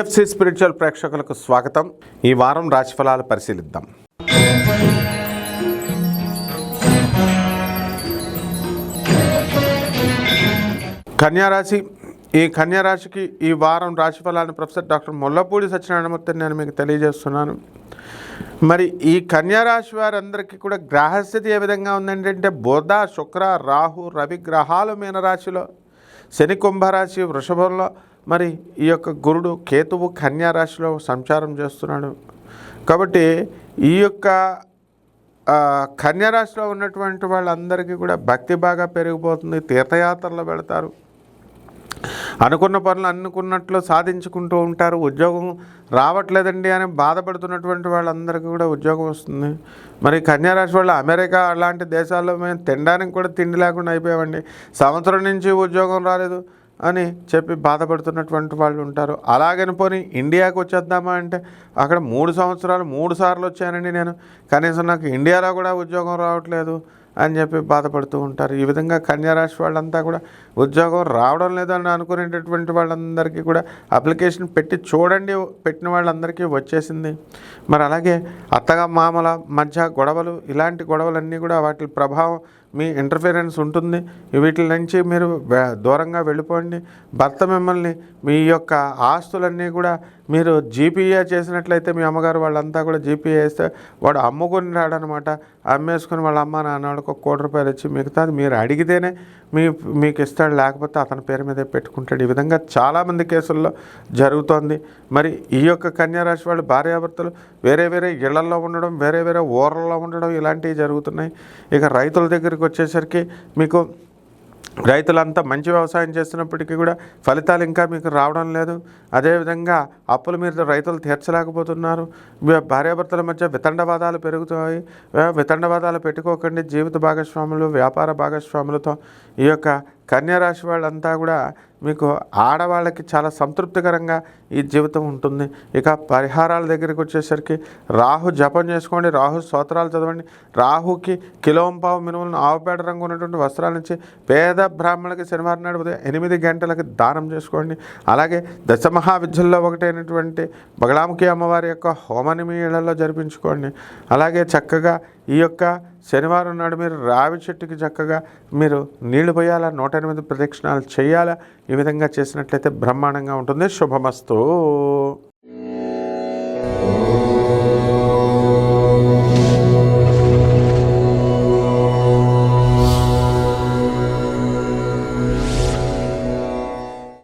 NFC spiritual ప్రేక్షకులకు స్వాగతం. ఈ వారం రాశిఫలాలు పరిశీలిద్దాం. కన్యారాశి. ఈ కన్యారాశికి ఈ వారం రాశిఫలాన్ని ప్రొఫెసర్ డాక్టర్ ముల్లపూడి సత్యనారాయణమూర్తిని నేను మీకు తెలియజేస్తున్నాను. మరి ఈ కన్యారాశి వారందరికీ కూడా గ్రహస్థితి ఏ విధంగా ఉందంటే బుధ, శుక్ర, రాహు, రవి గ్రహాలు మీనరాశిలో, శని కుంభరాశి వృషభంలో, మరి ఈ యొక్క గురుడు కేతువు కన్యారాశిలో సంచారం చేస్తున్నాడు. కాబట్టి ఈ యొక్క కన్యారాశిలో ఉన్నటువంటి వాళ్ళందరికీ కూడా భక్తి బాగా పెరిగిపోతుంది. తీర్థయాత్రలు వెళతారు. అనుకున్న పనులు అనుకున్నట్లు సాధించుకుంటూ ఉంటారు. ఉద్యోగం రావట్లేదండి అని బాధపడుతున్నటువంటి వాళ్ళందరికీ కూడా ఉద్యోగం వస్తుంది. మరి కన్యారాశి వాళ్ళు అమెరికా అలాంటి దేశాల్లో మేము తినడానికి కూడా తిండి లేకుండా అయిపోయామండి, సంవత్సరం నుంచి ఉద్యోగం రాలేదు అని చెప్పి బాధపడుతున్నటువంటి వాళ్ళు ఉంటారు. అలాగని పోనీ ఇండియాకి వచ్చేద్దామా అంటే అక్కడ 3 సంవత్సరాలు 3 సార్లు వచ్చానండి నేను, కనీసం నాకు ఇండియాలో కూడా ఉద్యోగం రావట్లేదు అని చెప్పి బాధపడుతూ ఉంటారు. ఈ విధంగా కన్యారాశి వాళ్ళంతా కూడా ఉద్యోగం రావడం లేదని అనుకునేటటువంటి వాళ్ళందరికీ కూడా అప్లికేషన్ పెట్టి చూడండి, పెట్టిన వాళ్ళందరికీ వచ్చేసింది. మరి అలాగే అత్తగా మామల మధ్య గొడవలు, ఇలాంటి గొడవలన్నీ కూడా వాటి ప్రభావం మీ ఇంటర్ఫిరెన్స్ ఉంటుంది. వీటి నుంచి మీరు దూరంగా వెళ్ళిపోండి. భర్త మిమ్మల్ని మీ యొక్క ఆస్తులన్నీ కూడా మీరు జీపీఏ చేసినట్లయితే మీ అమ్మగారు వాళ్ళంతా కూడా జీపీఏ వేస్తే వాడు అమ్ముకొని రాడనమాట. అమ్మేసుకుని వాళ్ళ అమ్మ నాన్నవాళ్ళకి ₹1,00,00,000 ఇచ్చి మిగతాది మీరు అడిగితేనే మీకు ఇస్తాడు, లేకపోతే అతని పేరు మీదే పెట్టుకుంటాడు. ఈ విధంగా చాలామంది కేసుల్లో జరుగుతోంది. మరి ఈ యొక్క కన్యారాశి వాళ్ళు భార్యాభర్తలు వేరే వేరే ఇళ్లల్లో ఉండడం, వేరే వేరే ఊర్లలో ఉండడం, ఇలాంటివి జరుగుతున్నాయి. ఇక రైతుల దగ్గరికి వచ్చేసరికి మీకు రైతులంతా మంచి వ్యవసాయం చేస్తున్నప్పటికీ కూడా ఫలితాలు ఇంకా మీకు రావడం లేదు. అదేవిధంగా అప్పులు మీరు రైతులు తీర్చలేకపోతున్నారు. భార్యాభర్తల మధ్య వితండవాదాలు పెరుగుతాయి. వితండవాదాలు పెట్టుకోకండి. జీవిత భాగస్వాములు, వ్యాపార భాగస్వాములతో ఈ యొక్క కన్యారాశి వాళ్ళంతా కూడా మీకు ఆడవాళ్ళకి చాలా సంతృప్తికరంగా ఈ జీవితం ఉంటుంది. ఇక పరిహారాల దగ్గరికి వచ్చేసరికి రాహు జపం చేసుకోండి, రాహు స్తోత్రాలు చదవండి. రాహుకి కిలోంపావు మినుములను ఆవుపేట రంగు ఉన్నటువంటి వస్త్రాల నుంచి పేద బ్రాహ్మణులకి శనివారం నాడు ఉదయం 8 గంటలకి దానం చేసుకోండి. అలాగే దశమహావిద్యల్లో ఒకటైనటువంటి బగళాముఖి అమ్మవారి యొక్క హోమాన్ని మీ ఇళ్లలో జరిపించుకోండి. అలాగే చక్కగా ఈ యొక్క శనివారం నాడు మీరు రావి చెట్టుకి చక్కగా మీరు నీళ్లు పోయాలా, 108 ప్రదక్షిణాలు చేయాలా. ఈ విధంగా చేసినట్లయితే బ్రహ్మాండంగా ఉంటుంది. శుభమస్తు.